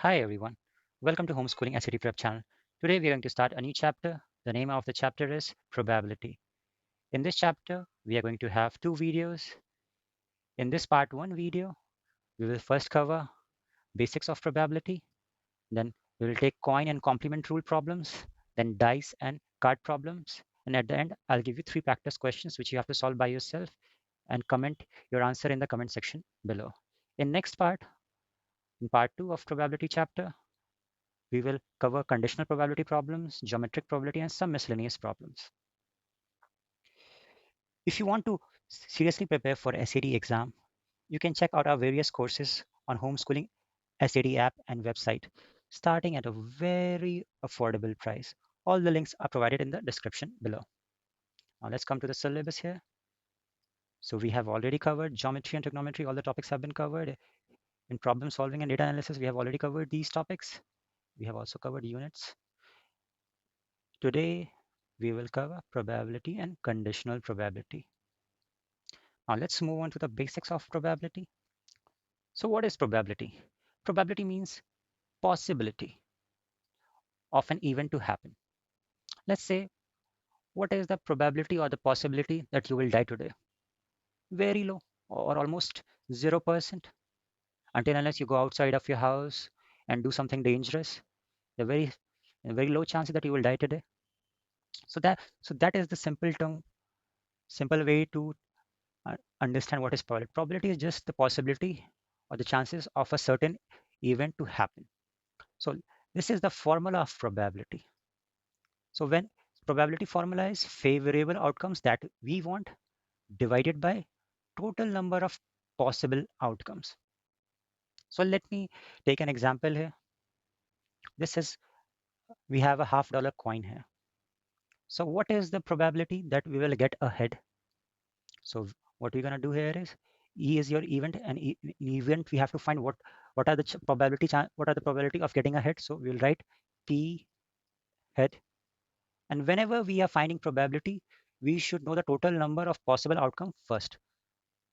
Hi everyone, welcome to Homeschooling SAT Prep channel. Today we are going to start a new chapter. The name of the chapter is Probability. In this chapter, we are going to have two videos. In this part 1 video, we will first cover basics of probability, then we will take coin and complement rule problems, then dice and card problems, and at the end, I'll give you 3 practice questions which you have to solve by yourself and comment your answer in the comment section below. In next part, in part 2 of probability chapter, we will cover conditional probability problems, geometric probability, and some miscellaneous problems. If you want to seriously prepare for SAT exam, you can check out our various courses on Homeschooling SAT app and website, starting at a very affordable price. All the links are provided in the description below. Now let's come to the syllabus here. So we have already covered geometry and trigonometry. All the topics have been covered. In problem solving and data analysis, we have already covered these topics. We have also covered units. Today, we will cover probability and conditional probability. Now let's move on to the basics of probability. So what is probability? Probability means possibility of an event to happen. Let's say, what is the probability or the possibility that you will die today? Very low or almost 0%. Until unless you go outside of your house and do something dangerous, the very low chances that you will die today. So that is the simple way to understand what is probability. Probability is just the possibility or the chances of a certain event to happen. So this is the formula of probability. So when probability formula is favorable outcomes that we want divided by total number of possible outcomes. So let me take an example here. This is, we have a $1/2 coin here. So what is the probability that we will get a head? So what we're going to do here is E is your event, and event we have to find what are the probability of getting a head. So we'll write P head, and whenever we are finding probability, we should know the total number of possible outcome first.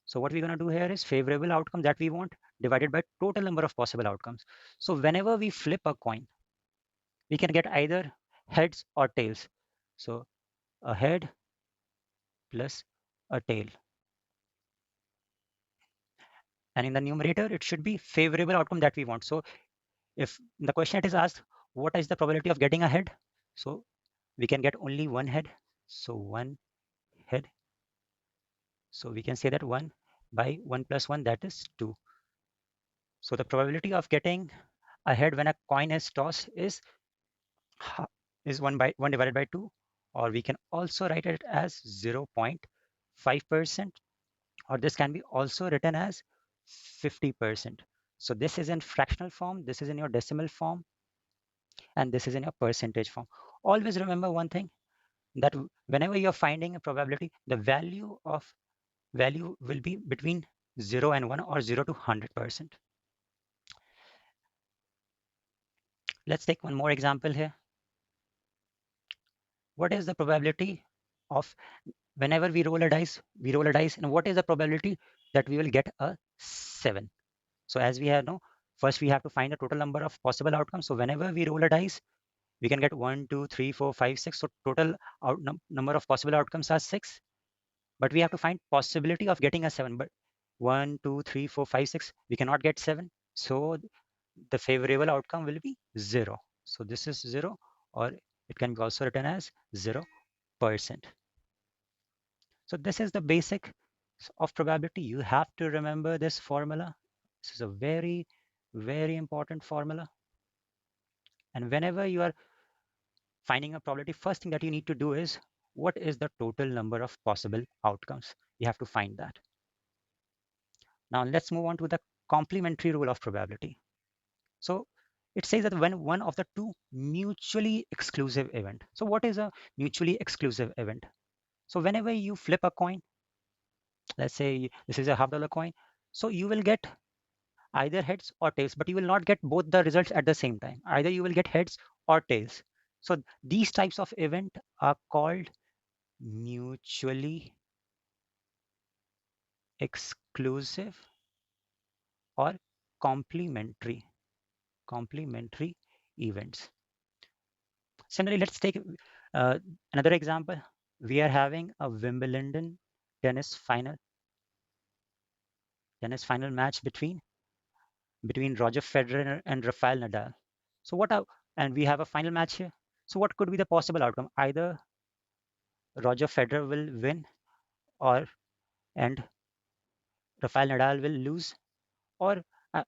So what we're going to do here is favorable outcome that we want divided by total number of possible outcomes. So whenever we flip a coin, we can get either heads or tails. So a head plus a tail. And in the numerator, it should be favorable outcome that we want. So if the question it is asked, what is the probability of getting a head? So we can get only one head. So one head. So we can say that 1 by 1 plus 1, that is 2. So the probability of getting a head when a coin is tossed is 1 divided by 2, or we can also write it as 0.5%, or this can be also written as 50%. So this is in fractional form, this is in your decimal form, and this is in your percentage form. Always remember one thing, that whenever you're finding a probability, the value will be between 0 and 1 or 0 to 100%. Let's take one more example here. What is the probability of whenever we roll a dice, and what is the probability that we will get a 7? So as we have know, first we have to find the total number of possible outcomes. So whenever we roll a dice, we can get 1, 2, 3, 4, 5, 6. So total number of possible outcomes are 6. But we have to find possibility of getting a 7. But 1, 2, 3, 4, 5, 6, we cannot get 7. So the favorable outcome will be 0. So this is 0, or it can be also written as 0%. So this is the basic of probability. You have to remember this formula. This is a very, very important formula. And whenever you are finding a probability, first thing that you need to do is, what is the total number of possible outcomes? You have to find that. Now let's move on to the complementary rule of probability. So it says that when one of the two mutually exclusive event. So what is a mutually exclusive event? So whenever you flip a coin, let's say this is a $1/2 coin, so you will get either heads or tails, but you will not get both the results at the same time. Either you will get heads or tails. So these types of event are called mutually exclusive or complementary. complementary events. Similarly, let's take uh, another example. We are having a Wimbledon tennis final match between Roger Federer and Rafael Nadal. So and we have a final match here. So what could be the possible outcome? Either Roger Federer will win, or and Rafael Nadal will lose, or uh,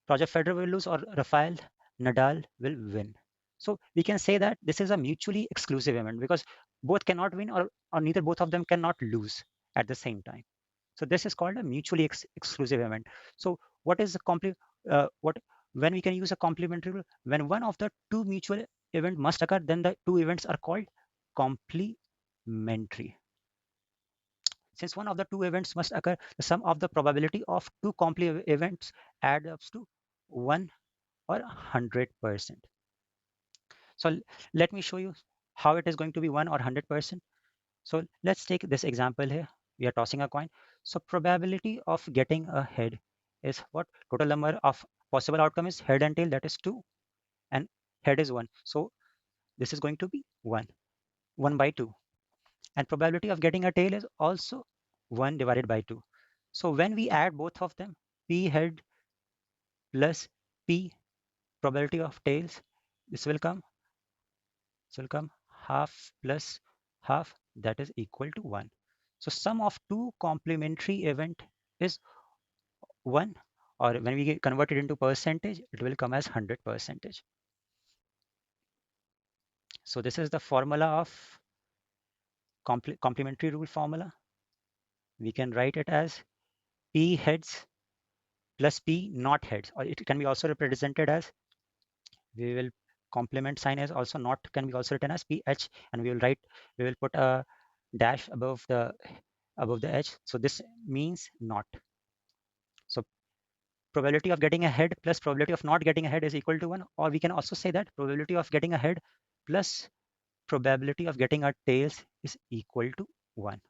Roger Federer will lose, or Rafael Nadal will win. So we can say that this is a mutually exclusive event because both cannot win, or neither both of them cannot lose at the same time. So this is called a mutually exclusive event. So what is the what when we can use a complementary rule? When one of the two mutual event must occur, then the two events are called complementary. Since one of the two events must occur, the sum of the probability of two complementary events adds up to 1 or 100%. So let me show you how it is going to be 1 or 100%. So let's take this example here. We are tossing a coin. So probability of getting a head is what? Total number of possible outcome is head and tail, that is 2, and head is 1. So this is going to be 1 by 2. And probability of getting a tail is also 1 divided by 2. So when we add both of them, P head plus P probability of tails, this will come half plus half, that is equal to 1. So sum of two complementary event is 1, or when we convert it into percentage, it will come as 100%. So this is the formula of complementary rule formula. We can write it as P heads plus P not heads, or it can be also represented as, we will complement sign as also not can be also written as PH, and we will put a dash above the edge. So this means not. So probability of getting ahead plus probability of not getting ahead is equal to 1, or we can also say that probability of getting ahead plus probability of getting our tails is equal to 1.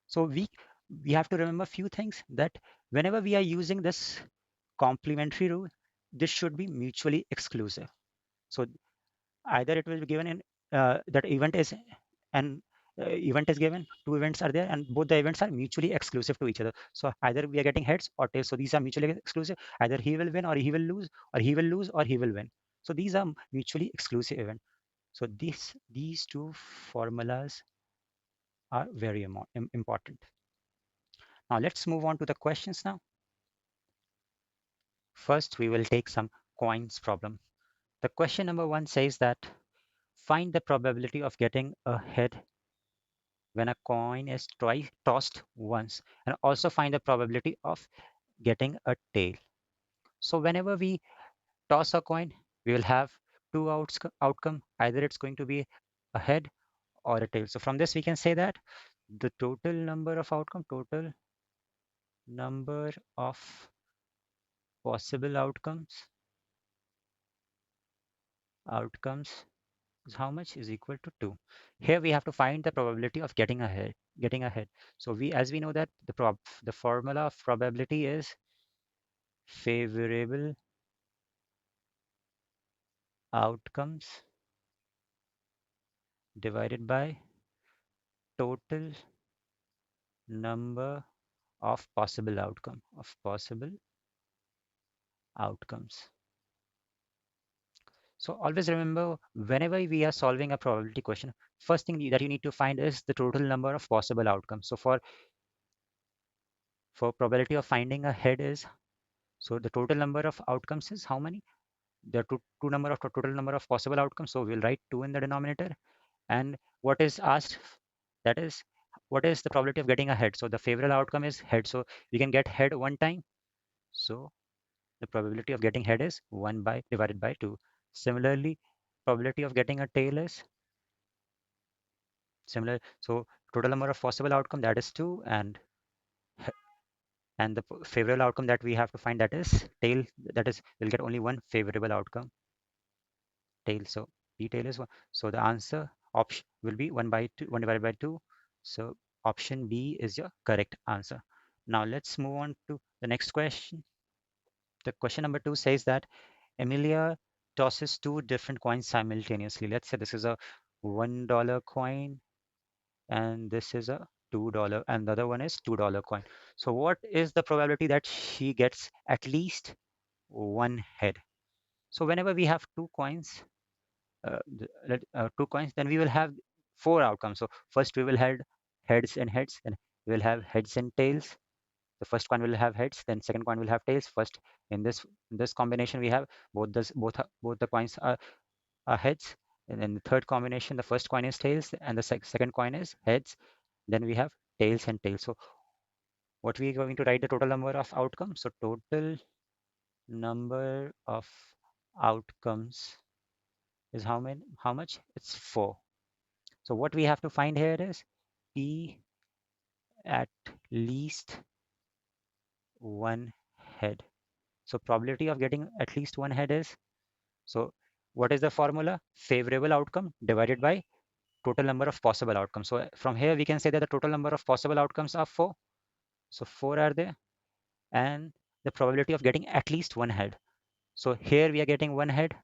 So we have to remember a few things, that whenever we are using this complementary rule, this should be mutually exclusive. So either it will be given in that event is an event is given, two events are there, and both the events are mutually exclusive to each other. So either we are getting heads or tails. So these are mutually exclusive. Either he will win or he will lose, or he will lose or he will win. So these are mutually exclusive events. So these two formulas are very important. Now let's move on to the questions now. First, we will take some coins problem. The question number 1 says that find the probability of getting a head when a coin is twice tossed once, and also find the probability of getting a tail. So whenever we toss a coin, we will have two outcome. Either it's going to be a head or a tail. So from this, we can say that the total number of possible outcomes is how much is equal to 2. Here we have to find the probability of getting ahead. So as we know that the formula of probability is favorable outcomes divided by total number of possible outcomes. So always remember, whenever we are solving a probability question, first thing that you need to find is the total number of possible outcomes. So for probability of finding a head is, so the total number of outcomes is how many? The total number of possible outcomes. So we'll write 2 in the denominator, and what is asked, that is what is the probability of getting a head. So the favorable outcome is head, so we can get head one time. So the probability of getting head is 1 by divided by 2. Similarly, probability of getting a tail is similar. So total number of possible outcome, that is 2, and the favorable outcome that we have to find, that is tail, that is we'll get only one favorable outcome, tail. So p tail is 1. So the answer option will be 1 divided by 2. So option B is your correct answer. Now let's move on to the next question. The question number 2 says that Emilia tosses two different coins simultaneously. Let's say this is a $1 coin and this is a $2 and the other one is $2 coin. So what is the probability that she gets at least one head? So whenever we have two coins, two coins, then we will have four outcomes. So first we will have heads and heads, then we will have heads and tails. The first coin will have heads, then second coin will have tails. First in this combination we have both the coins are heads, and then the third combination the first coin is tails and the second coin is heads. Then we have tails and tails. So what we are going to write the total number of outcomes. So total number of outcomes is how many? How much? It's 4. So what we have to find here is P at least one head. So probability of getting at least one head is, so what is the formula? Favorable outcome divided by total number of possible outcomes. So from here we can say that the total number of possible outcomes are 4. So 4 are there, and the probability of getting at least one head. So here we are getting one head,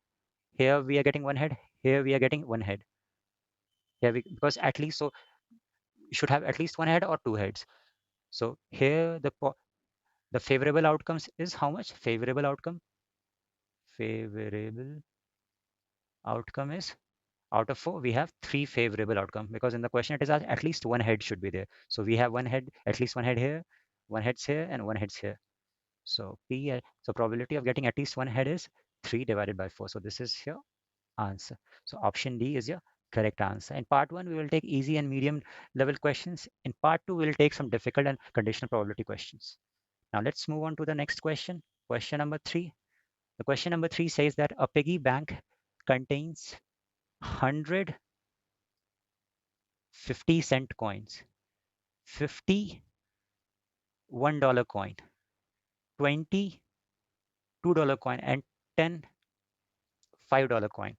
here we are getting one head, here we are getting one head. Here because at least, so you should have at least one head or two heads. So here the favorable outcomes is how much? Favorable outcome is, out of 4 we have 3 favorable outcome, because in the question it is asked at least one head should be there. So we have one head, at least one head here, one head's here, and one head's here. So so probability of getting at least one head is 3 divided by 4. So this is your answer. So option D is your correct answer. In part 1 we will take easy and medium level questions. In part 2 we will take some difficult and conditional probability questions. Now let's move on to the next question. Question number 3. The question number 3 says that a piggy bank contains 100 50-cent coins, 50 $1 coin, 20 $2 coin, and 10 $5 coin.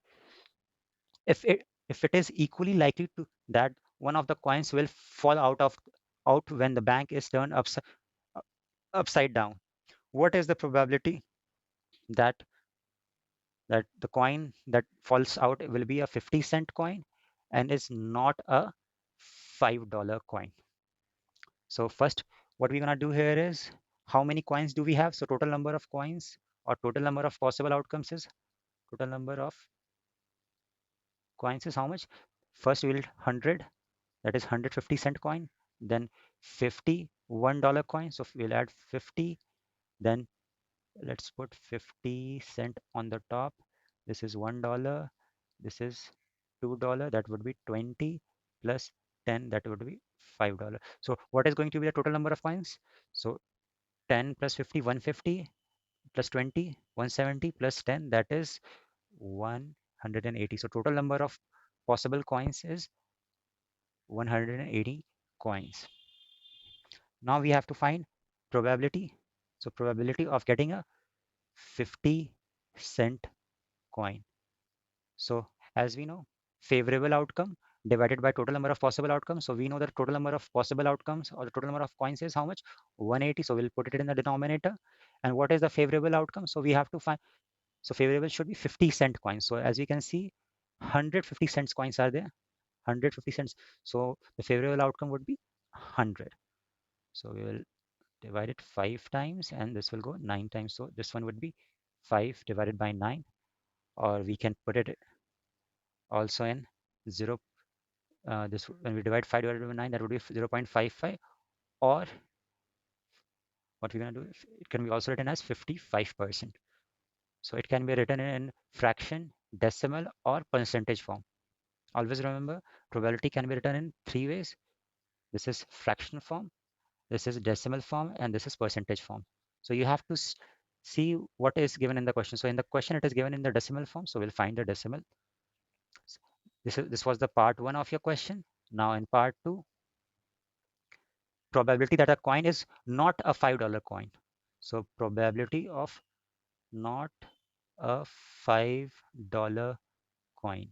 If it is equally likely to that one of the coins will fall out when the bank is turned upside down, what is the probability that the coin that falls out will be a 50-cent coin and is not a $5 coin? So first, what we're gonna do here is, how many coins do we have? So total number of coins or total number of possible outcomes is, total number of coins is how much? First we will 100, that is 150-cent coin, then 50 $1 coin. So we'll add 50, then let's put 50 cent on the top. This is $1, this is $2, that would be 20 plus 10, that would be $5. So what is going to be the total number of coins? So 10 plus 50, 150, plus 20, 170, plus 10, that is 180. So total number of possible coins is 180 coins. Now we have to find probability. So probability of getting a 50-cent coin. So as we know, favorable outcome divided by total number of possible outcomes. So we know that total number of possible outcomes or the total number of coins is how much? 180. So we'll put it in the denominator. And what is the favorable outcome? So we have to find, so favorable should be 50-cent coins. So as we can see, 150 cents coins are there, 150 cents. So the favorable outcome would be 100. So we will divide it 5 times and this will go 9 times. So this one would be 5 divided by 9, or we can put it also in 0. This when we divide 5 divided by 9, that would be 0.55, or what we're going to do, it can be also written as 55%. So it can be written in fraction, decimal, or percentage form. Always remember, probability can be written in 3 ways. This is fraction form, this is decimal form, and this is percentage form. So you have to see what is given in the question. So in the question it is given in the decimal form, so we'll find the decimal. This was the part 1 of your question. Now in part 2, probability that a coin is not a $5 coin. So probability of not a $5 coin,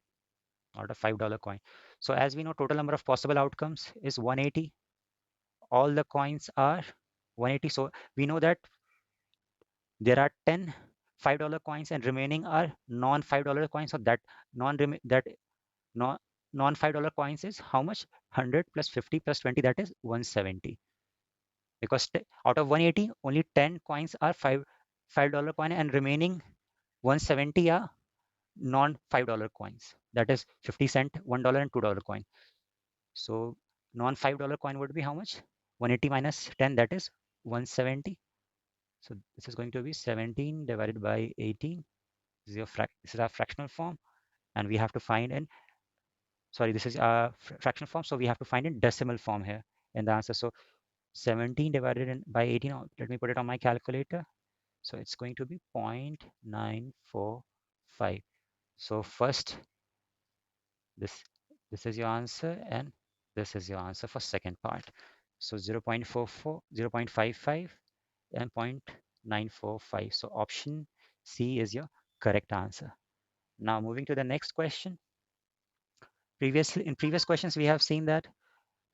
not a $5 coin. So as we know, total number of possible outcomes is 180. All the coins are 180. So we know that there are 10 $5 coins and remaining are non $5 coins. So that non that non non $5 coins is how much? 100 plus 50 plus 20, that is 170. Because out of 180, only 10 coins are $5 coin, and remaining 170 are non $5 coins. That is 50 cent, $1 and $2 coin. So non $5 coin would be how much? 180 minus 10, that is 170. So this is going to be 17 divided by 18. This is our fractional form, and we have to find in, sorry, this is a fractional form, so we have to find in decimal form here in the answer. So 17 divided by 18, let me put it on my calculator. So it's going to be 0.945. So first, this this is your answer, and this is your answer for second part. So 0.44, 0.55, and 0.945. So option C is your correct answer. Now moving to the next question. Previously, in previous questions, we have seen that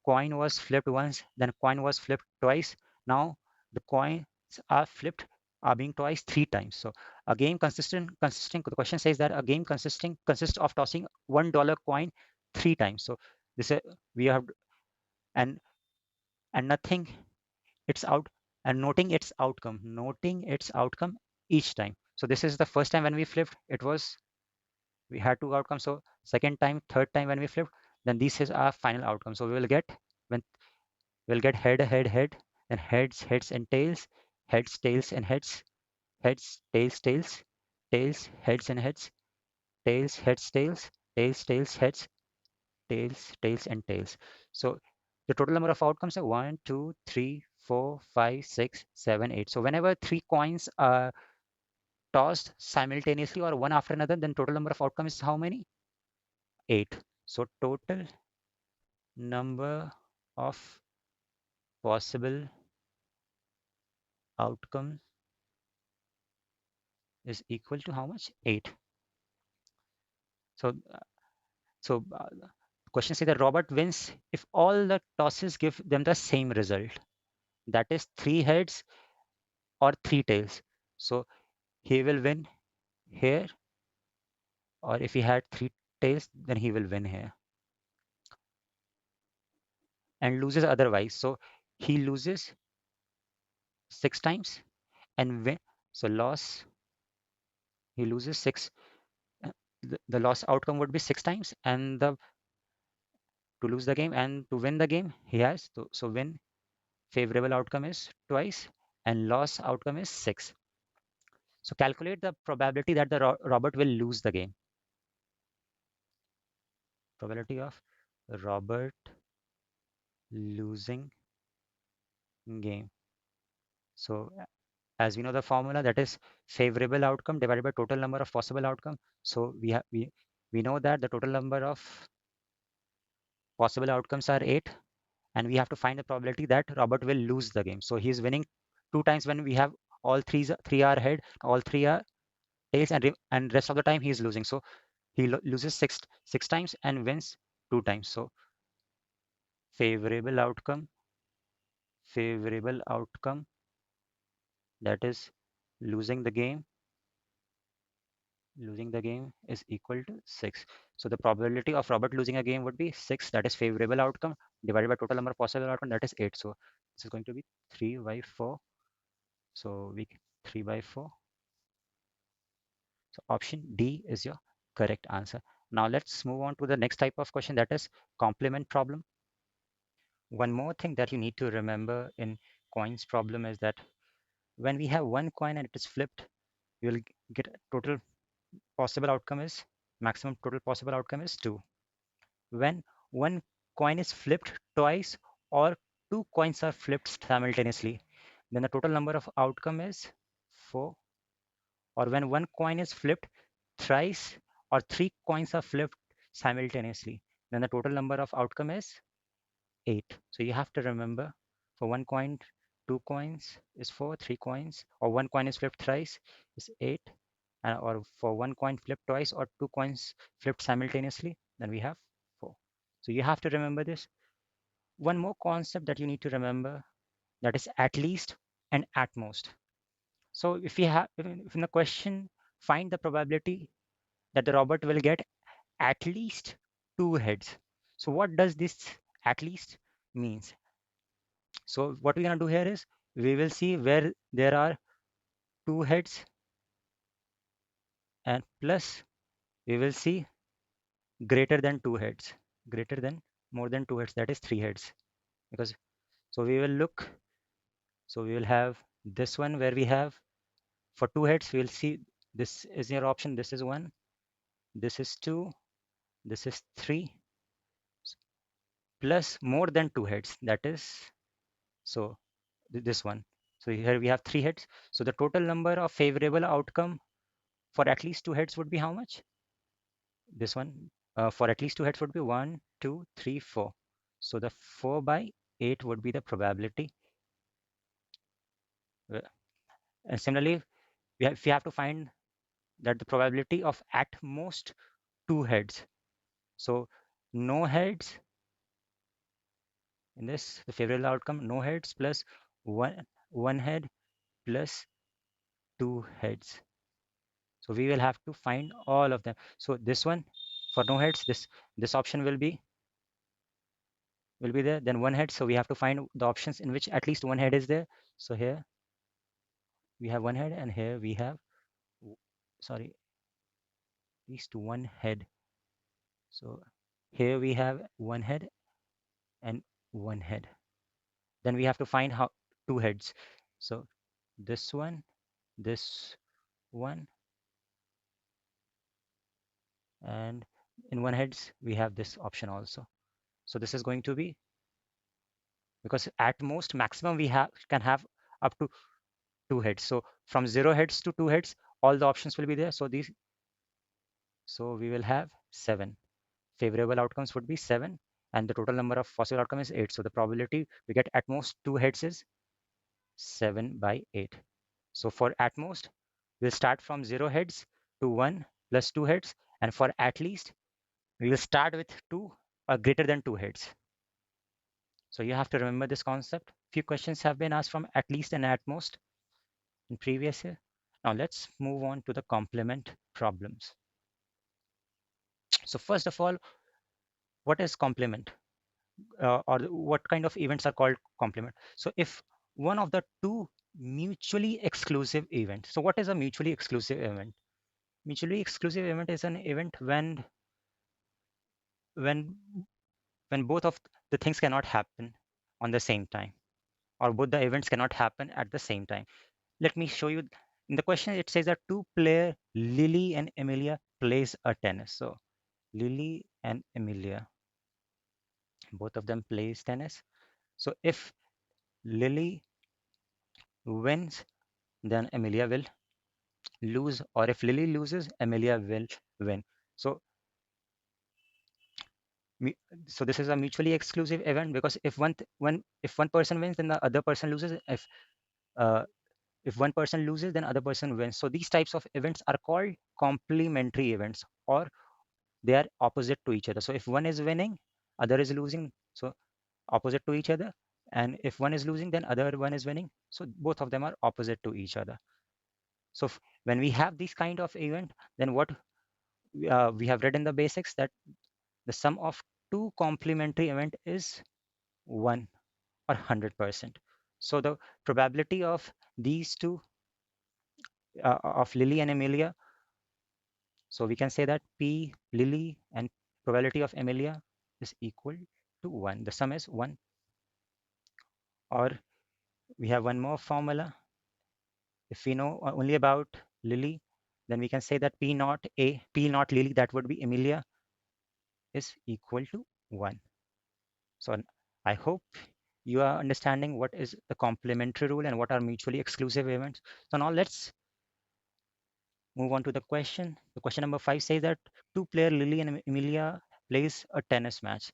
coin was flipped once, then coin was flipped twice. Now the coins are flipped, are being twice 3 times. So a game consisting, the question says that a game consists of tossing $1 coin 3 times. So this we have, and nothing, it's out, and noting its outcome each time. So this is the first time when we flipped, we had 2 outcomes. So second time, third time when we flipped, then this is our final outcome. So we will get, when we'll get head, head, head, then heads, heads and tails, heads, tails and heads, heads, tails, tails, tails, heads and heads, tails, heads, tails, tails, tails, heads, tails, tails and tails. So the total number of outcomes are 1, 2, 3, 4, 5, 6, 7, 8. So whenever 3 coins are tossed simultaneously or one after another, then total number of outcomes is how many? 8. So total number of possible outcomes is equal to how much? 8. So, the question says that Robert wins if all the tosses give them the same result. That is 3 heads or 3 tails. So he will win here, or if he had 3 tails, then he will win here and loses otherwise. So he loses 6 times and win. So he loses 6. uh, the loss outcome would be 6 times, and the to lose the game, and to win the game he has to, so win favorable outcome is twice and loss outcome is 6. So calculate the probability that the Robert will lose the game. Probability of Robert losing game. So as we know the formula, that is favorable outcome divided by total number of possible outcome. So we know that the total number of possible outcomes are 8, and we have to find the probability that Robert will lose the game. So he's winning 2 times when we have all three are head, all three are tails, and rest of the time he is losing. So he loses six times and wins 2 times. So favorable outcome, favorable outcome, that is losing the game, is equal to 6. So the probability of Robert losing a game would be 6, that is favorable outcome, divided by total number of possible outcome, that is 8. So this is going to be 3 by 4. So 3 by 4. So option D is your correct answer. Now let's move on to the next type of question, that is complement problem. One more thing that you need to remember in coins problem is that when we have one coin and it is flipped, you will get total possible outcome is, maximum total possible outcome is 2. When one coin is flipped twice or 2 coins are flipped simultaneously, then the total number of outcome is 4. Or when one coin is flipped thrice or 3 coins are flipped simultaneously, then the total number of outcome is 8. So you have to remember, for one coin, 2 coins is 4, 3 coins, or one coin is flipped thrice is 8, or for one coin flipped twice or 2 coins flipped simultaneously, then we have 4. So you have to remember this. One more concept that you need to remember, that is at least and at most. So if we have, if in the question, find the probability that the robot will get at least two heads. So what does this at least means? So what we're gonna do here is we will see where there are two heads, and plus we will see greater than two heads, greater than more than two heads, that is three heads. Because so we will look, so we will have this one where we have for two heads, we'll see this is your option, this is one, this is two, this is three, plus more than two heads, that is so this one. So here we have three heads. So the total number of favorable outcome for at least two heads would be how much? This one. For at least two heads would be one, two, three, four. So the 4/8 would be the probability. And similarly, we have to find that the probability of at most two heads. So no heads in this, the favorable outcome, no heads plus one head plus two heads. So we will have to find all of them. So this one for no heads, this option will be there. Then one head. So we have to find the options in which at least one head is there. So here we have one head, and here we have sorry, at least one head. So here we have one head and one head. Then we have to find how two heads. So this one, and in one heads we have this option also. So this is going to be, because at most maximum we can have up to two heads. So from zero heads to two heads, all the options will be there. So we will have seven. Favorable outcomes would be seven, and the total number of possible outcome is eight. So the probability we get at most two heads is 7/8. So for at most, we'll start from zero heads to one plus two heads, and for at least, we will start with two or greater than two heads. So you have to remember this concept. Few questions have been asked from at least and at most in previous year. Now let's move on to the complement problems. So first of all, what is complement? Or what kind of events are called complement? So if one of the two mutually exclusive events. So what is a mutually exclusive event? Mutually exclusive event is an event when when both of the things cannot happen on the same time, or both the events cannot happen at the same time. Let me show you. In the question, it says that two-player Lily and Emilia plays a tennis. So Lily and Emilia, both of them plays tennis. So if Lily wins, then Emilia will lose, or if Lily loses, Emilia will win. So so this is a mutually exclusive event, because if if one person wins, then the other person loses. Uh, if one person loses, then other person wins. So these types of events are called complementary events, or they are opposite to each other. So if one is winning, other is losing, so opposite to each other. And if one is losing, then other one is winning, so both of them are opposite to each other. So when we have this kind of event, then what we have read in the basics, that the sum of two complementary event is 1 or 100%. So the probability of these two, of Lily and Emilia, so we can say that P Lily and probability of Emilia is equal to 1. The sum is 1. Or we have one more formula. If we know only about Lily, then we can say that P naught Lily, that would be Emilia, is equal to 1. So I hope you are understanding what is the complementary rule and what are mutually exclusive events. So now let's move on to the question. The question number 5 says that two-player Lily and Emilia plays a tennis match.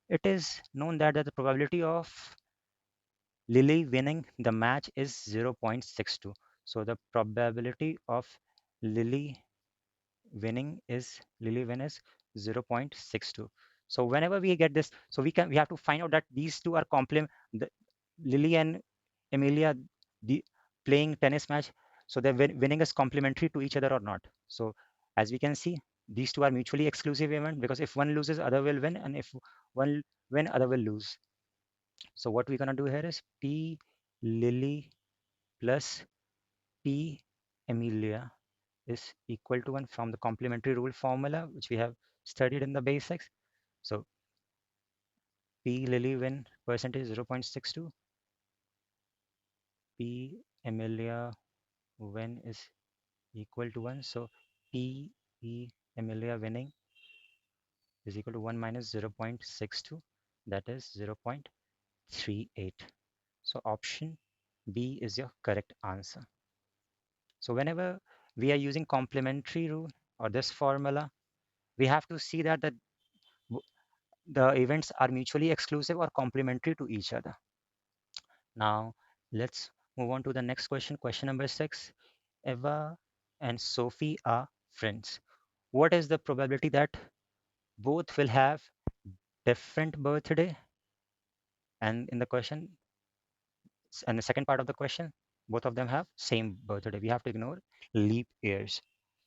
It is known that the probability of Lily winning the match is 0.62. So the probability of Lily Lily win is 0.62. So whenever we get this, so we have to find out that these two are complement. The Lily and Emilia, playing tennis match, so their winning is complementary to each other or not. So as we can see, these two are mutually exclusive event, because if one loses, other will win, and if one win, other will lose. So what we're gonna do here is P Lily plus P Amelia is equal to 1 from the complementary rule formula, which we have studied in the basics. So P Lily win percentage 0.62, P Amelia win is equal to 1. So P E Amelia winning is equal to 1 minus 0.62, that is 0.38. So option B is your correct answer. So whenever we are using complementary rule or this formula, we have to see that the events are mutually exclusive or complementary to each other. Now let's move on to the next question. Question number 6. Eva and Sophie are friends. What is the probability that both will have different birthday? And in the question, and the second part of the question, both of them have same birthday. We have to ignore leap years.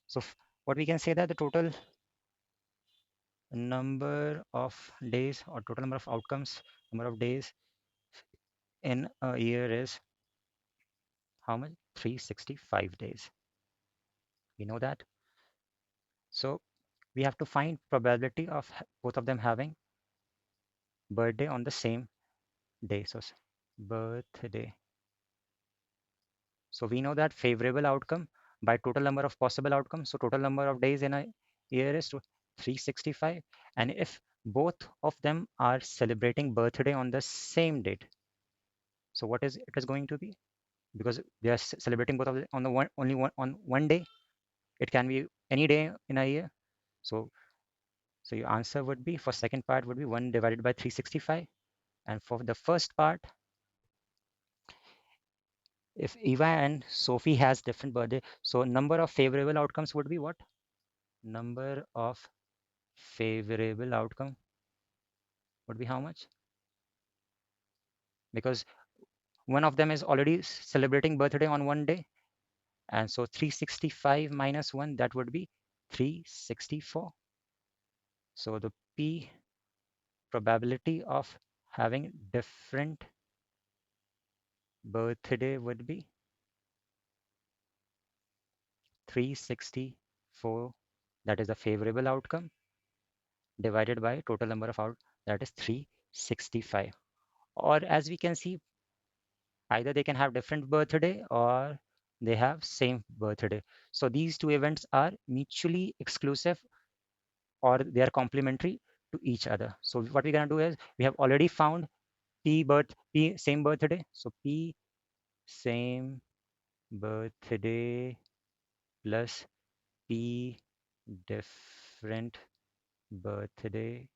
So what we can say that the total number of days or total number of outcomes, number of days in a year is how much? 365 days. We know that. So we have to find probability of both of them having birthday on the same day. So birthday. So we know that favorable outcome by total number of possible outcomes. So total number of days in a year is 365. And if both of them are celebrating birthday on the same date, so what is it is going to be? Because they are celebrating both of them on the only one on one day. It can be any day in a year. So your answer would be, for second part would be 1 divided by 365. And for the first part, if Eva and Sophie has different birthday, so number of favorable outcomes would be what? Number of favorable outcome would be how much? Because one of them is already celebrating birthday on one day, and so 365 minus 1, that would be 364. So the P probability of having different birthday would be 364, that is a favorable outcome, divided by total number of out, that is 365. Or as we can see, either they can have different birthday or they have same birthday. So these two events are mutually exclusive or they are complementary to each other. So what we're going to do is, we have already found P same birthday. So P same birthday plus P different birthday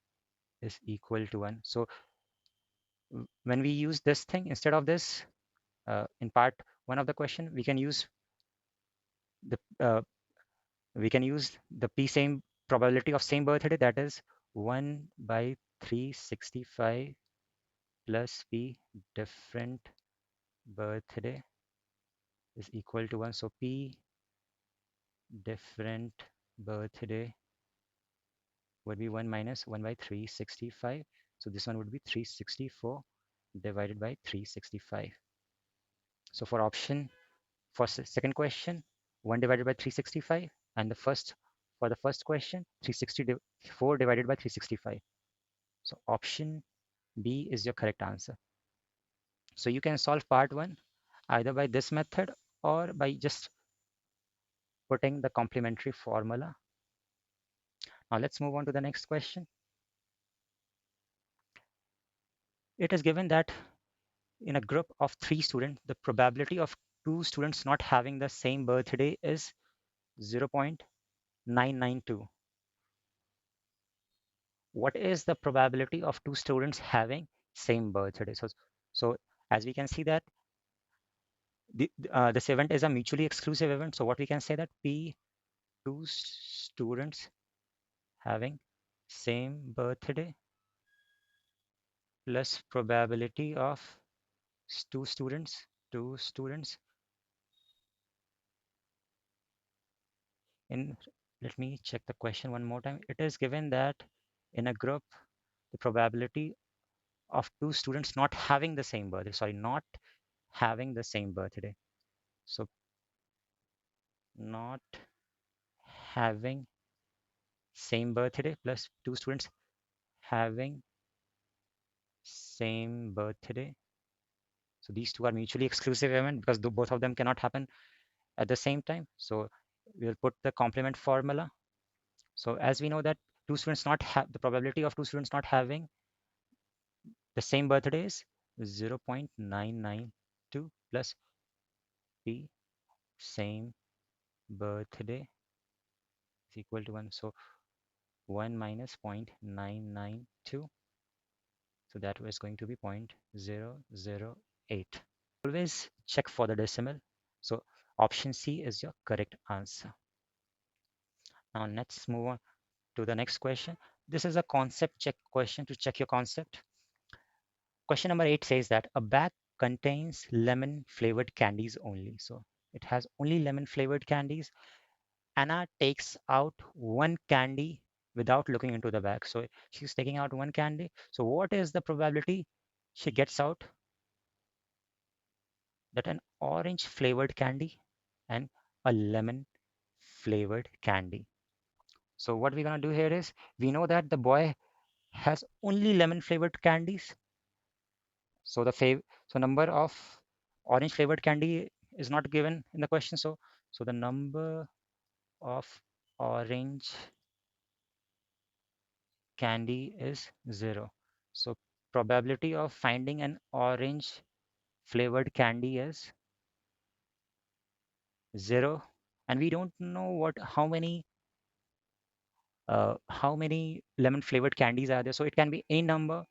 is equal to 1. So when we use this thing, instead of this, in part 1 of the question, the uh, we can use the P same probability of same birthday, that is 1 by 365 plus P different birthday is equal to 1. So P different birthday would be 1 minus 1 by 365. So this one would be 364 divided by 365. So for option, for second question, 1 divided by 365, and for the first question, 364 divided by 365. So option B is your correct answer. So you can solve part 1 either by this method or by just putting the complementary formula. Now let's move on to the next question. It is given that in a group of 3 students, the probability of 2 students not having the same birthday is 0.992. What is the probability of 2 students having same birthday? So as we can see that this event is a mutually exclusive event. So what we can say that P 2 students having same birthday plus probability of two students in, let me check the question one more time. It is given that in a group, the probability of two students not having the same birthday, sorry, not having the same birthday. So not having same birthday plus two students having same birthday. So these two are mutually exclusive event because both of them cannot happen at the same time. So we'll put the complement formula. So as we know that two students not have the probability of two students not having the same birthday is 0.992 plus p same birthday is equal to 1. So 1 minus 0.992. So that was going to be 0.008. Always check for the decimal. So option C is your correct answer. Now let's move on to the next question. This is a concept check question to check your concept. Question number 8 says that a bag contains lemon flavored candies only. So it has only lemon flavored candies. Anna takes out one candy without looking into the bag. So she's taking out one candy. So what is the probability she gets out that an orange flavored candy and a lemon flavored candy? So what we're gonna do here is we know that the boy has only lemon flavored candies. So so number of orange flavored candy is not given in the question. So the number of orange candy is 0. So probability of finding an orange flavored candy is 0. And we don't know how many lemon flavored candies are there. So it can be any number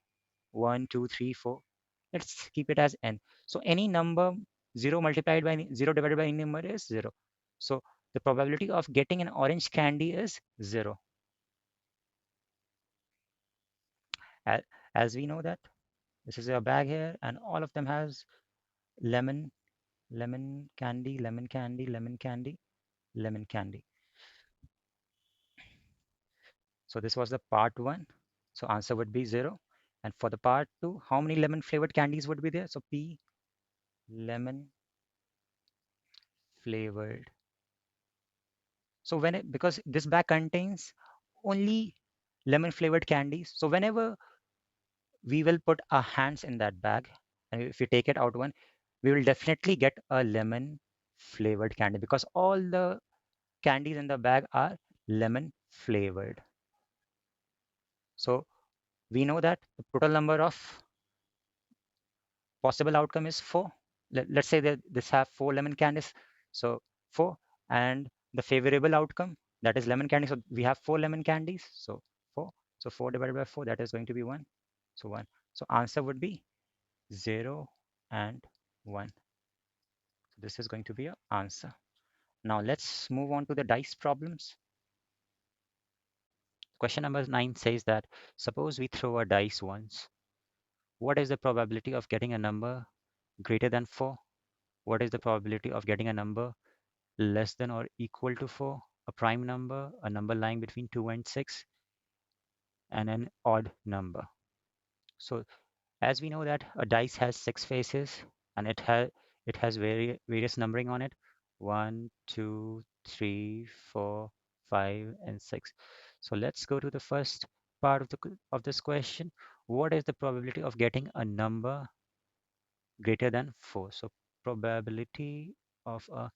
1, 2, 3, 4. Let's keep it as n. So any number 0 multiplied by 0 divided by any number is 0. So the probability of getting an orange candy is 0. As we know that this is a bag here and all of them has lemon, lemon candy, lemon candy, lemon candy, lemon candy. So this was the part 1. So answer would be 0. And for the part 2, how many lemon flavored candies would be there? So P lemon flavored. So because this bag contains only lemon flavored candies. So whenever we will put our hands in that bag, and if we take it out one, we will definitely get a lemon flavored candy because all the candies in the bag are lemon flavored. So we know that the total number of possible outcome is 4. Let's say that this have 4 lemon candies. So 4 and the favorable outcome that is lemon candy. So we have 4 lemon candies. So 4. So 4 divided by 4 that is going to be 1. So 1. So answer would be 0 and 1. So this is going to be your answer. Now let's move on to the dice problems. Question number 9 says that suppose we throw a dice once. What is the probability of getting a number greater than 4? What is the probability of getting a number less than or equal to 4, a prime number, a number lying between 2 and 6, and an odd number? So as we know that a dice has 6 faces and it has various numbering on it, 1, 2, 3, 4, 5, and 6. So let's go to the first part of this question. What is the probability of getting a number greater than 4? So probability of a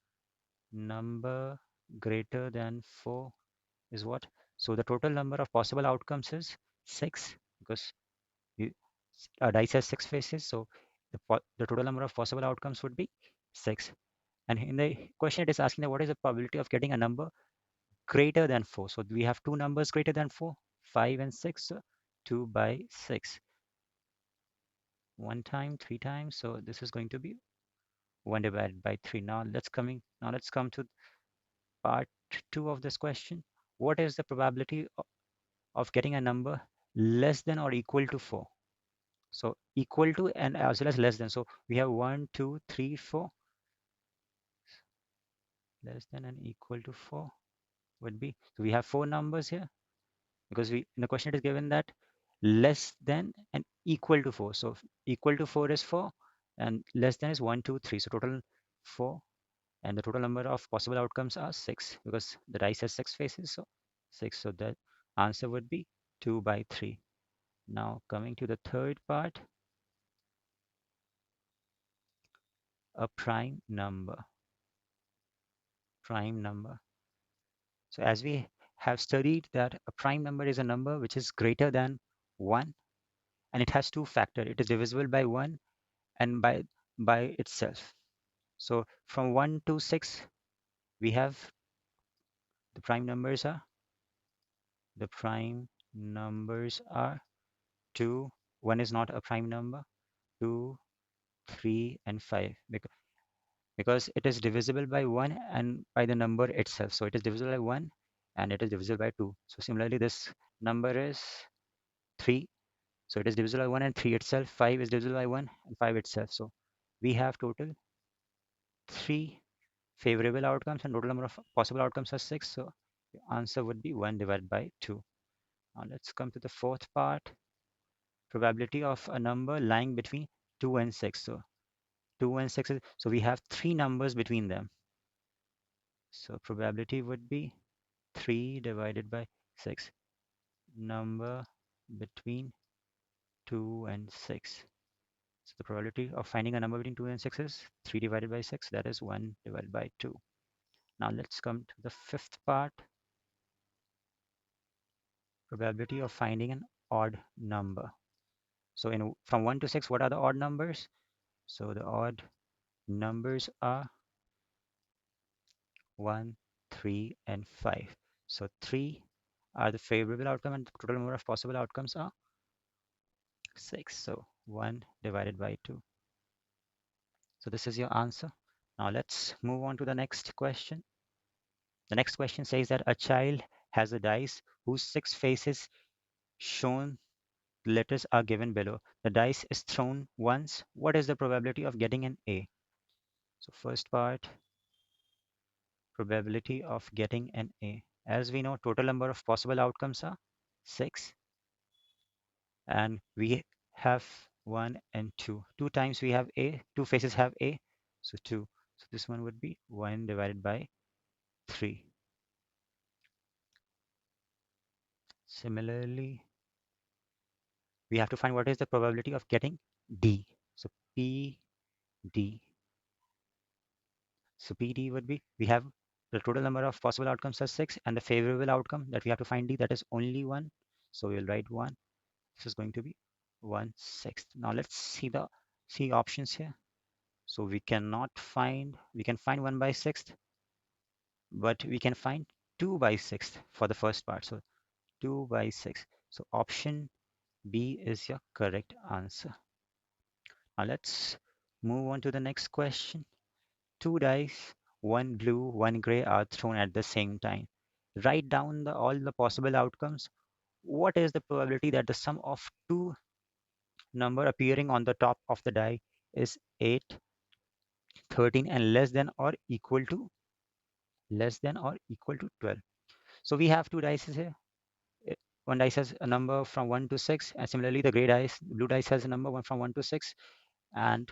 number greater than 4 is what? So the total number of possible outcomes is 6 because you, a dice has 6 faces. So the total number of possible outcomes would be 6. And in the question, it is asking that what is the probability of getting a number greater than 4? So we have two numbers greater than 4, 5 and 6. So 2 by 6. 1 time, 3 times. So this is going to be 1 divided by 3. Now let's come to part 2 of this question. What is the probability of getting a number less than or equal to 4? So equal to and as well as less than. So we have 1, 2, 3, 4. Less than and equal to 4. would be, so we have four numbers here because we in the question it is given that less than and equal to 4. So equal to 4 is 4 and less than is 1, 2, 3. So total 4 and the total number of possible outcomes are 6 because the dice has 6 faces. So 6. So the answer would be 2 by 3. Now coming to the third part, a prime number. Prime number. So as we have studied that a prime number is a number which is greater than 1 and it has two factors. It is divisible by 1 and by itself. So from 1 to 6 we have the prime numbers are the prime numbers are 2. 1 is not a prime number. 2, 3 and 5 because it is divisible by 1 and by the number itself. So it is divisible by 1 and it is divisible by 2. So similarly this number is 3. So it is divisible by 1 and 3 itself. 5 is divisible by 1 and 5 itself. So we have total 3 favorable outcomes and total number of possible outcomes are 6. So the answer would be 1 divided by 2. Now let's come to the fourth part, probability of a number lying between 2 and 6. So 2 and 6 is, so we have three numbers between them. So probability would be 3 divided by 6. Number between 2 and 6. So the probability of finding a number between 2 and 6 is 3 divided by 6. That is 1 divided by 2. Now let's come to the fifth part, probability of finding an odd number. So from 1 to 6, what are the odd numbers? So the odd numbers are 1, 3, and 5. So 3 are the favorable outcome and the total number of possible outcomes are 6. So 1 divided by 2. So this is your answer. Now let's move on to the next question. The next question says that a child has a dice whose 6 faces shown letters are given below. The dice is thrown once. What is the probability of getting an A? So first part, probability of getting an A. As we know, total number of possible outcomes are 6 and we have 1 and 2. 2 times we have A, 2 faces have A, so 2. So this one would be 1 divided by 3. Similarly, we have to find what is the probability of getting D. So PD. So PD would be, we have the total number of possible outcomes are 6 and the favorable outcome that we have to find D, that is only 1. So we'll write 1. This is going to be 1/6. Now let's see options here. So we can find 1 by 6th, but we can find 2 by 6th for the first part. So 2 by 6. So option B is your correct answer. Now let's move on to the next question. Two dice, one blue, one gray are thrown at the same time. Write down all the possible outcomes. What is the probability that the sum of two number appearing on the top of the die is 8, 13 and less than or equal to 12? So we have two dice here. Uh, One dice has a number from 1 to 6 and similarly the blue dice has a number from 1 to 6 and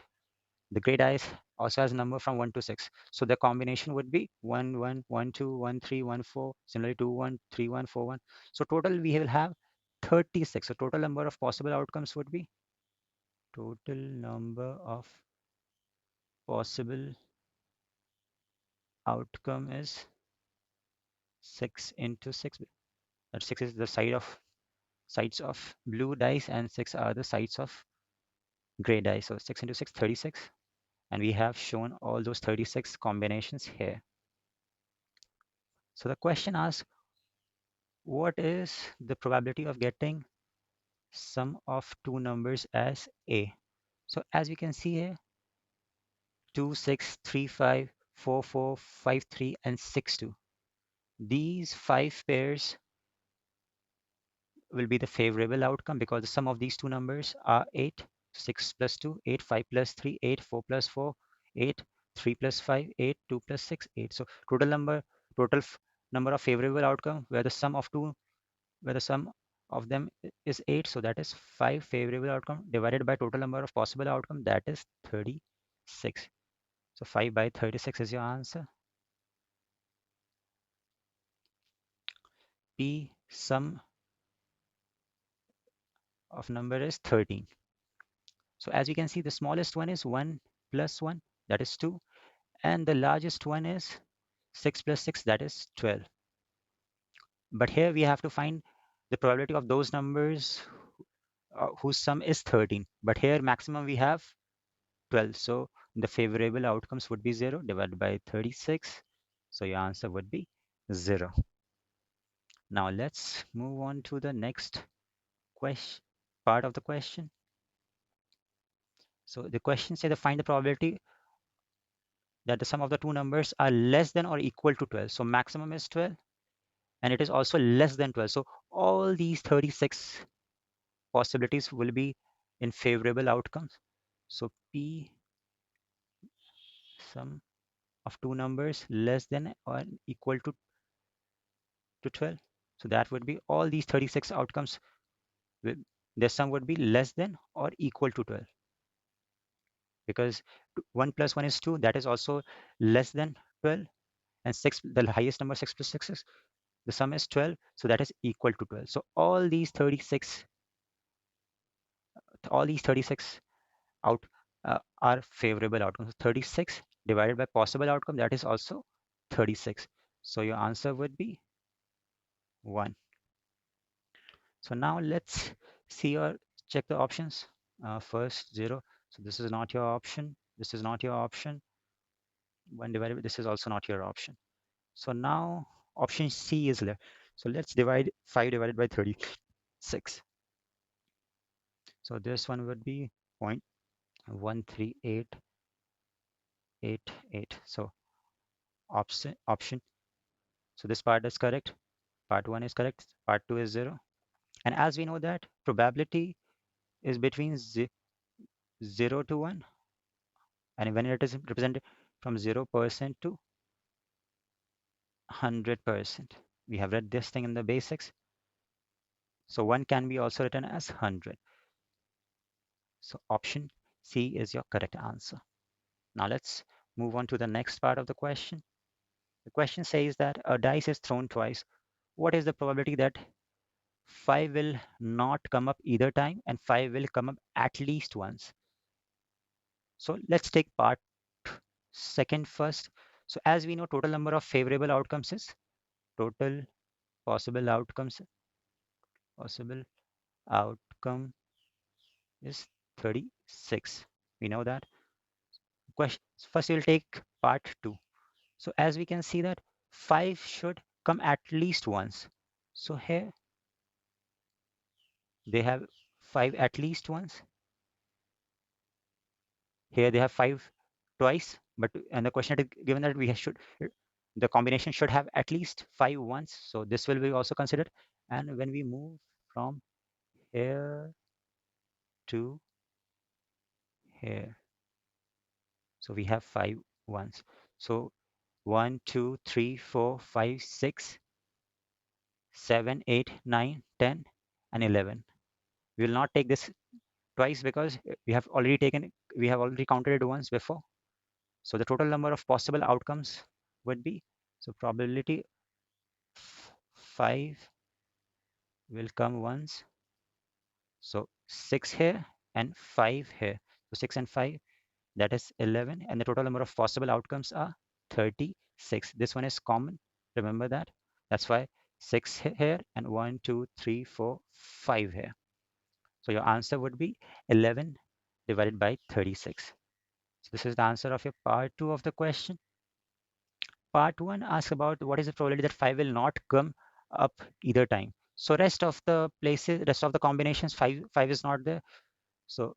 the gray dice also has a number from 1 to 6. So the combination would be 1, 1, 1, 2, 1, 3, 1, 4, similarly 2, 1, 3, 1, 4, 1. So total we will have 36. So total number of possible outcomes would be total number of possible outcome is 6 into 6. That 6 is the sides of blue dice and 6 are the sides of gray dice. So 6 into 6, 36. And we have shown all those 36 combinations here. So the question asks, what is the probability of getting sum of two numbers as A? So as we can see here, 2, 6, 3, 5, 4, 4, 5, 3, and 6, 2. These 5 pairs will be the favorable outcome because the sum of these two numbers are 8. 6 plus 2, 8, 5 plus 3, 8, 4 plus 4, 8, 3 plus 5, 8, 2 plus 6, 8. So total number of favorable outcome where the sum of them is 8. So that is 5 favorable outcome divided by total number of possible outcome, that is 36. So 5 by 36 is your answer. P sum of number is 13. So as you can see, the smallest one is 1 plus 1, that is 2. And the largest one is 6 plus 6, that is 12. But here we have to find the probability of those numbers whose sum is 13. But here maximum we have 12. So the favorable outcomes would be 0 divided by 36. So your answer would be 0. Now let's move on to the next part of the question. So the question says to find the probability that the sum of the two numbers are less than or equal to 12. So maximum is 12 and it is also less than 12. So all these 36 possibilities will be in favorable outcomes. So P sum of two numbers less than or equal to 12. So that would be all these 36 outcomes. Their sum would be less than or equal to 12 because 1 plus 1 is 2. That is also less than 12. And 6, the highest number 6 plus 6 is the sum is 12. So that is equal to 12. So all these 36 out are favorable outcomes. 36 divided by possible outcome, that is also 36. So your answer would be 1. So now let's see or check the options. First 0. So this is not your option. This is not your option. 1 divided by this is also not your option. So now option C is left. So let's divide 5 divided by 36. So this one would be 0.13888. So option. So this part is correct. Part 1 is correct. Part 2 is 0. And as we know that probability is between 0 to 1. And when it is represented from 0% to 100%. We have read this thing in the basics. So 1 can be also written as 100. So option C is your correct answer. Now let's move on to the next part of the question. The question says that a dice is thrown twice. What is the probability that 5 will not come up either time and 5 will come up at least once? So let's take part second first. So as we know, total number of favorable outcomes is total possible outcomes outcome is 36. We know that. Question. First, we'll take part 2. So as we can see that 5 should come at least once. So here they have 5 at least once. Here they have 5 twice. But and the question is given that the combination should have at least 5 once. So this will be also considered. And when we move from here to here, so we have 5 ones. So 1, 2, 3, 4, 5, 6, 7, 8, 9, 10, and 11. We will not take this twice because we have already counted it once before. So the total number of possible outcomes would be, so probability 5 will come once. So 6 here and 5 here. So 6 and 5, that is 11. And the total number of possible outcomes are 36. This one is common. Remember that. That's why 6 here and 1, 2, 3, 4, 5 here. So your answer would be 11 divided by 36. So this is the answer of your part 2 of the question. Part 1 asks about what is the probability that 5 will not come up either time. So rest of the combinations, 5 is not there. So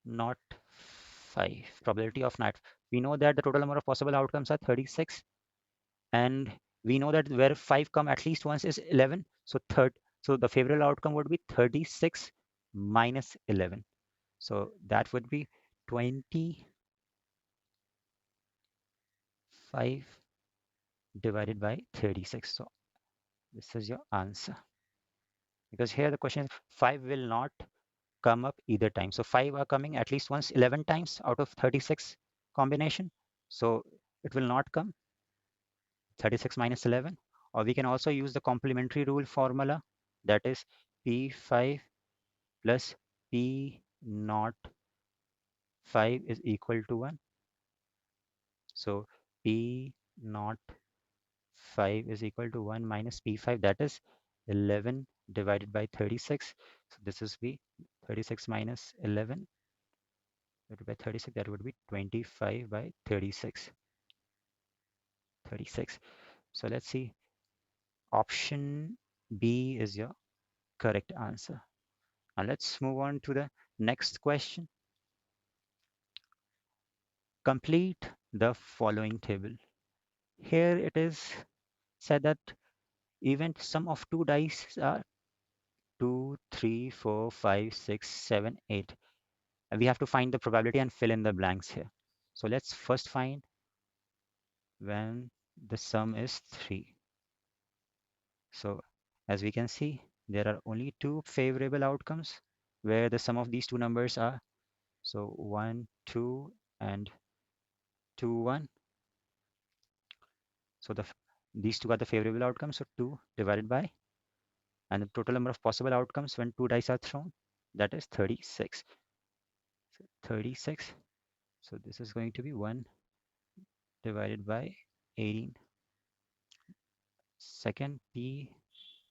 not 5. Probability of not. We know that the total number of possible outcomes are 36. And we know that where 5 come at least once is 11. So the favorable outcome would be 36 minus 11. So that would be 25 divided by 36. So this is your answer. Because here the question is 5 will not come up either time. So 5 are coming at least once 11 times out of 36 combination. So it will not come 36 minus 11. Or we can also use the complementary rule formula, that is P5 plus P naught 5 is equal to 1. So P naught 5 is equal to 1 minus P5, that is 11 divided by 36. So this is B, 36 minus 11 divided by 36, that would be 25 by 36. 36. So let's see. Option B is your correct answer. Now let's move on to the next question. Complete the following table. Here it is said that even sum of two dice are 2, 3, 4, 5, 6, 7, 8. And we have to find the probability and fill in the blanks here. So let's first find when the sum is 3. So as we can see, there are only two favorable outcomes where the sum of these two numbers are. So 1, 2 and 2, 1. So these two are the favorable outcomes. So 2 divided by, and the total number of possible outcomes when two dice are thrown, that is 36. So 36. So this is going to be 1 divided by 18. Second P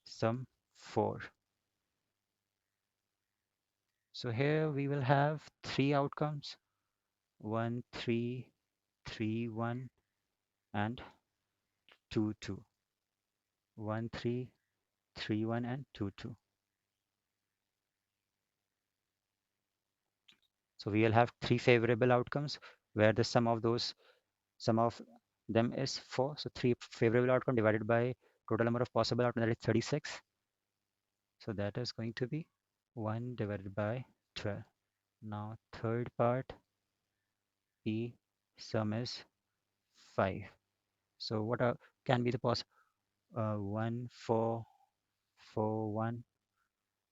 sum 4. So here we will have three outcomes, 1, 3, 3, 1, and 2, 2. 1, 3, 3, 1, and 2, 2. So we will have three favorable outcomes where the sum of them is 4. So three favorable outcome divided by total number of possible outcomes, that is 36. So that is going to be 1 divided by 12. Now third part, P sum is 5. So what can be the 1, 4, 4, 1,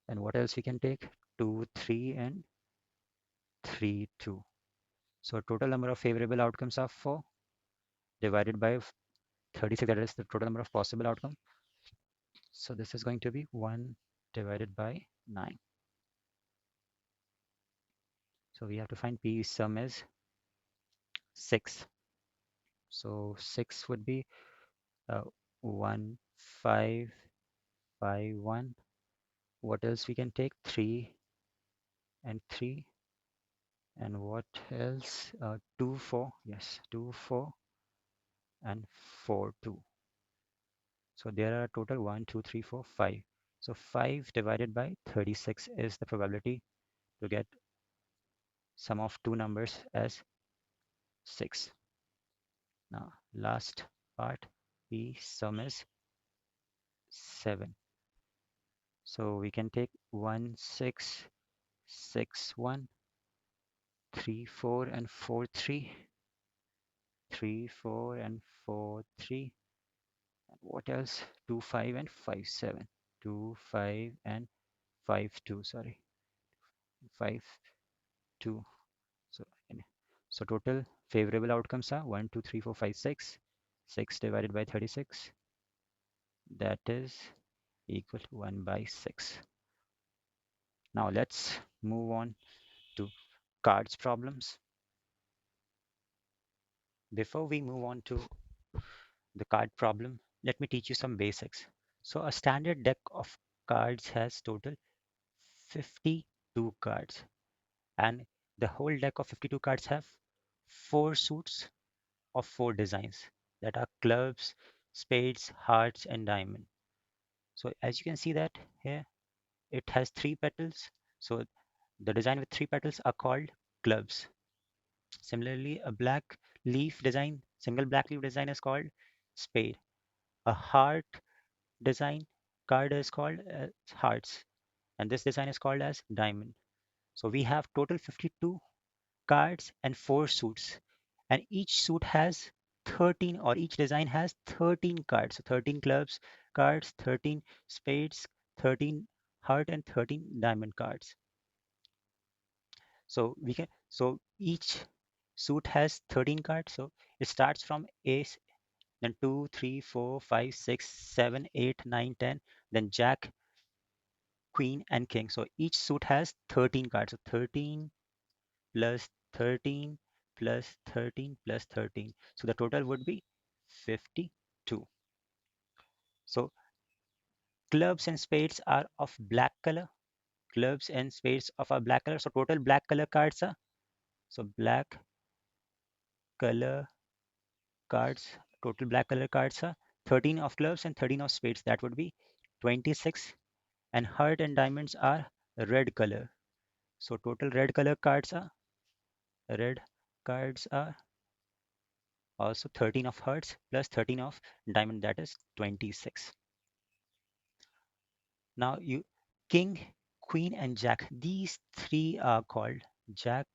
and what else we can take? 2, 3, and 3, 2. So total number of favorable outcomes are 4 divided by 36, that is the total number of possible outcomes. So this is going to be 1 divided by 9. So we have to find P sum is 6. So 6 would be 1, 5, 5, 1. What else we can take? 3 and 3. And what else? 2, 4. Yes, 2, 4 and 4, 2. So there are total 1, 2, 3, 4, 5. So 5 divided by 36 is the probability to get sum of two numbers as 6. Now last part, P sum is 7. So we can take 1, 6, 6, 1, 3, 4, and 4, 3. 3, 4, and 4, 3. And what else? 2, 5, and 5, 7. 2, 5, and 5, 2. Sorry. 5, 2. So, so total favorable outcomes are 1, 2, 3, 4, 5, 6. 6 divided by 36. That is equal to 1 by 6. Now let's move on to cards problems. Before we move on to the card problem, let me teach you some basics. So a standard deck of cards has total 52 cards, and the whole deck of 52 cards have 4 suits of 4 designs, that are clubs, spades, hearts, and diamond. So as you can see that here, it has 3 petals. So the design with 3 petals are called clubs. Similarly, a black leaf design, single black leaf design is called spade. A heart design card is called hearts, and this design is called as diamond. So we have total 52 cards and 4 suits, and each suit has 13, or each design has 13 cards. So 13 clubs cards, 13 spades, 13 heart, and 13 diamond cards. So each suit has 13 cards. So it starts from ace, then 2, 3, 4, 5, 6, 7, 8, 9, 10, then jack, queen, and king. So each suit has 13 cards. So 13 plus 13 plus 13 plus 13. So the total would be 52. So clubs and spades are of black color. Clubs and spades of a black color. So total black color cards are, so black color cards, total black color cards are 13 of clubs and 13 of spades. That would be 26. And heart and diamonds are red color. So total red cards are also 13 of hearts plus 13 of diamond, that is 26. Now you king, queen, and jack. These three are called jack,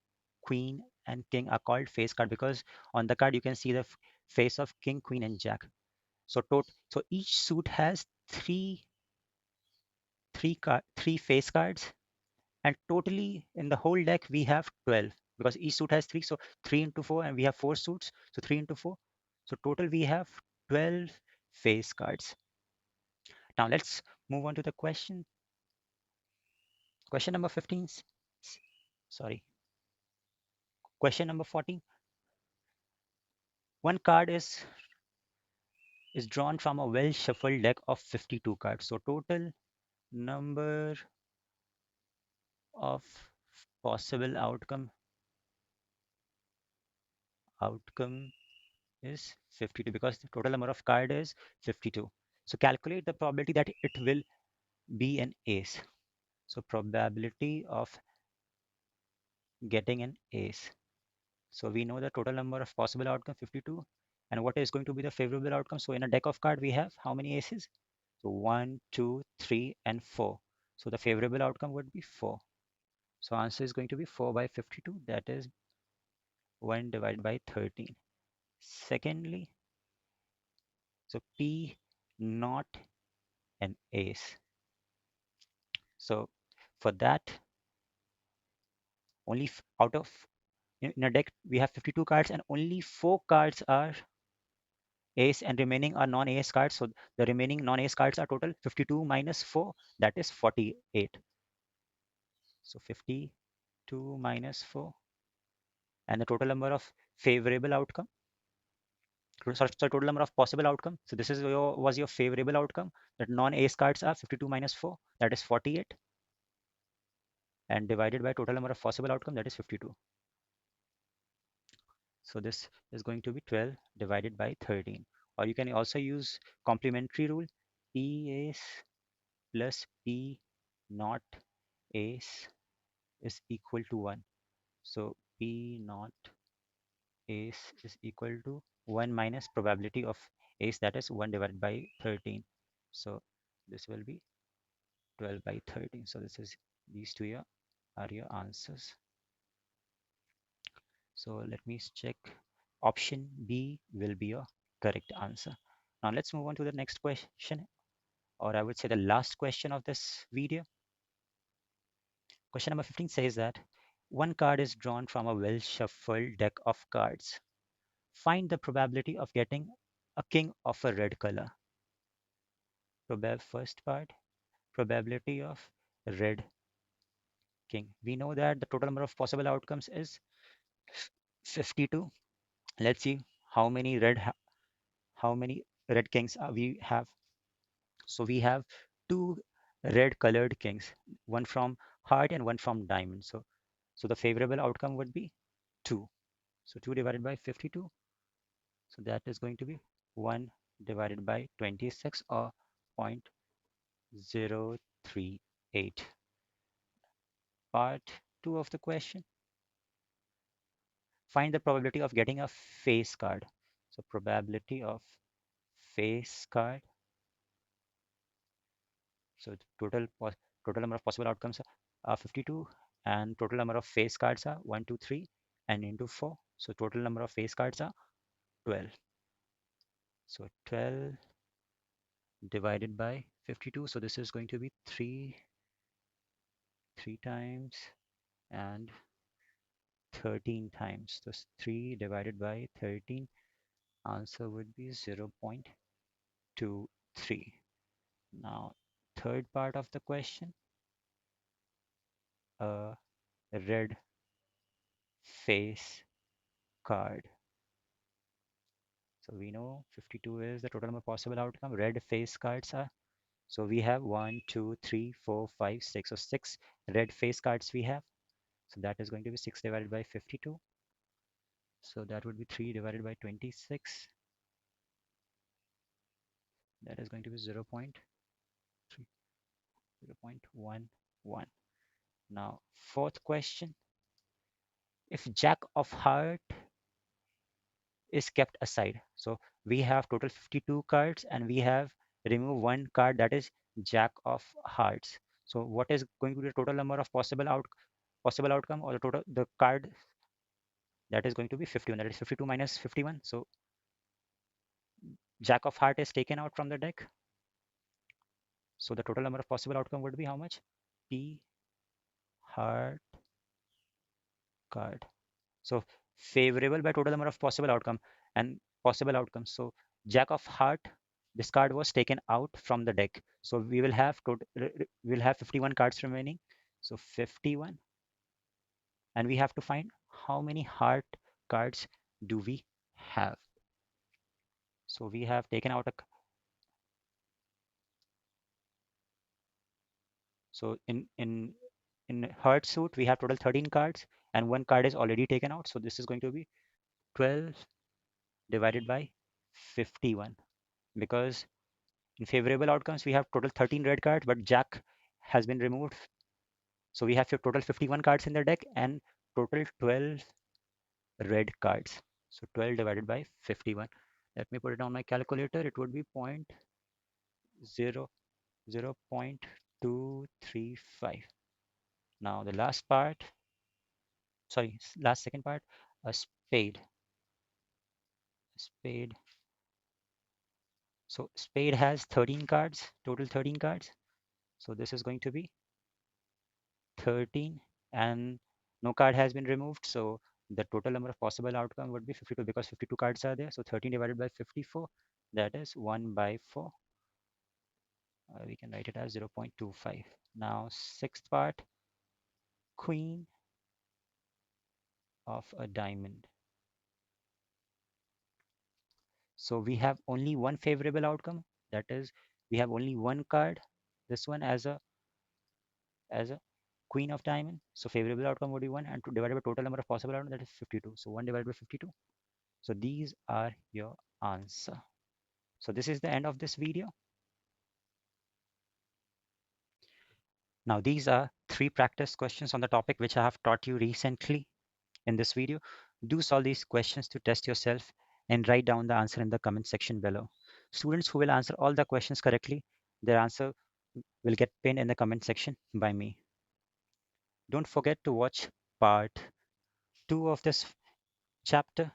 queen, and king are called face card because on the card you can see the face of king, queen, and jack. So each suit has three face cards, and totally in the whole deck we have 12 because each suit has three. So 3 into 4, and we have four suits. So 3 into 4. So total we have 12 face cards. Now let's move on to the question. Question number 15. Sorry. Question number 14. One card is drawn from a well shuffled deck of 52 cards. So total number of possible outcome is 52 because the total number of card is 52. So calculate the probability that it will be an ace. So probability of getting an ace. So we know the total number of possible outcome 52, and what is going to be the favorable outcome. So in a deck of card we have how many aces? So 1, 2, 3, and 4. So the favorable outcome would be 4. So answer is going to be 4 by 52. That is 1 divided by 13. Secondly, so P not an ace. So for that, only out of in a deck we have 52 cards and only 4 cards are ace and remaining are non-ace cards. So the remaining non-ace cards are total 52 minus 4, that is 48. So 52 minus 4, and the total number of favorable outcome. Sorry, total number of possible outcome. So this is was your favorable outcome, that non-ace cards are 52 minus 4, that is 48, and divided by total number of possible outcome, that is 52. So this is going to be 12 divided by 13. Or you can also use complementary rule. P ace plus P not ace is equal to 1. So P not ace is equal to 1 minus probability of ace, that is 1 divided by 13. So this will be 12 by 13. So this is these two are your answers. So let me check. Option B will be your correct answer. Now let's move on to the next question, or I would say the last question of this video. Question number 15 says that one card is drawn from a well shuffled deck of cards. Find the probability of getting a king of a red color. First part, probability of red king. We know that the total number of possible outcomes is 52. Let's see how many red kings we have. So we have two red colored kings, one from heart and one from diamond. So the favorable outcome would be 2. So 2 divided by 52. So that is going to be 1 divided by 26, or 0.038. Part 2 of the question. Find the probability of getting a face card. So probability of face card. So total number of possible outcomes are 52, and total number of face cards are 1, 2, 3, and into 4. So total number of face cards are 12. So 12 divided by 52. So this is going to be 3 times and 13 times. So 3 divided by 13, answer would be 0.23. Now, third part of the question, a red face card. So we know 52 is the total number of possible outcome. Red face cards are. So we have 1, 2, 3, 4, 5, 6. So 6 red face cards we have. So that is going to be 6 divided by 52. So that would be 3 divided by 26. That is going to be 0.3, 0.11. Now, fourth question. If Jack of heart is kept aside. So we have total 52 cards and we have removed one card, that is Jack of hearts. So what is going to be the total number of possible outcome, or the card that is going to be 51, that is 52 minus 51. So Jack of heart is taken out from the deck. So the total number of possible outcome would be how much? P heart card. So favorable by total number of possible outcome and possible outcomes. So Jack of heart, this card was taken out from the deck. So we will have 51 cards remaining. So 51, and we have to find how many heart cards do we have. So we have taken out so in heart suit we have total 13 cards and one card is already taken out. So this is going to be 12 divided by 51, because in favorable outcomes, we have total 13 red cards, but Jack has been removed. So we have total 51 cards in the deck and total 12 red cards. So 12 divided by 51. Let me put it on my calculator. It would be 0.235. Now the last part, last second part, a spade. Spade. So spade has 13 cards, total 13 cards. So this is going to be 13 and no card has been removed. So the total number of possible outcome would be 52 because 52 cards are there. So 13 divided by 54, that is 1 by 4. We can write it as 0.25. Now, sixth part, queen of a diamond. So we have only one favorable outcome. That is, we have only one card, this one as a queen of diamond. So favorable outcome would be 1 and 2 divided by total number of possible outcome, that is 52. So 1 divided by 52. So these are your answer. So this is the end of this video. Now these are 3 practice questions on the topic which I have taught you recently in this video. Do solve these questions to test yourself and write down the answer in the comment section below. Students who will answer all the questions correctly, their answer will get pinned in the comment section by me. Don't forget to watch part 2 of this chapter.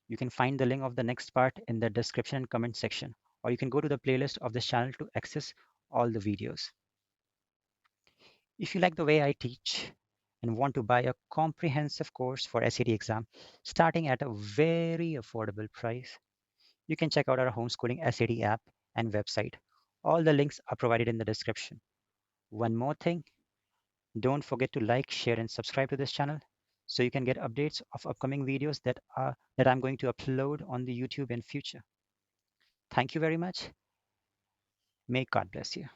You can find the link of the next part in the description and comment section, or you can go to the playlist of this channel to access all the videos. If you like the way I teach and want to buy a comprehensive course for SAT exam starting at a very affordable price, you can check out our Homeschooling SAT app and website. All the links are provided in the description. One more thing, don't forget to like, share, and subscribe to this channel so you can get updates of upcoming videos that I'm going to upload on the YouTube in future. Thank you very much. May God bless you.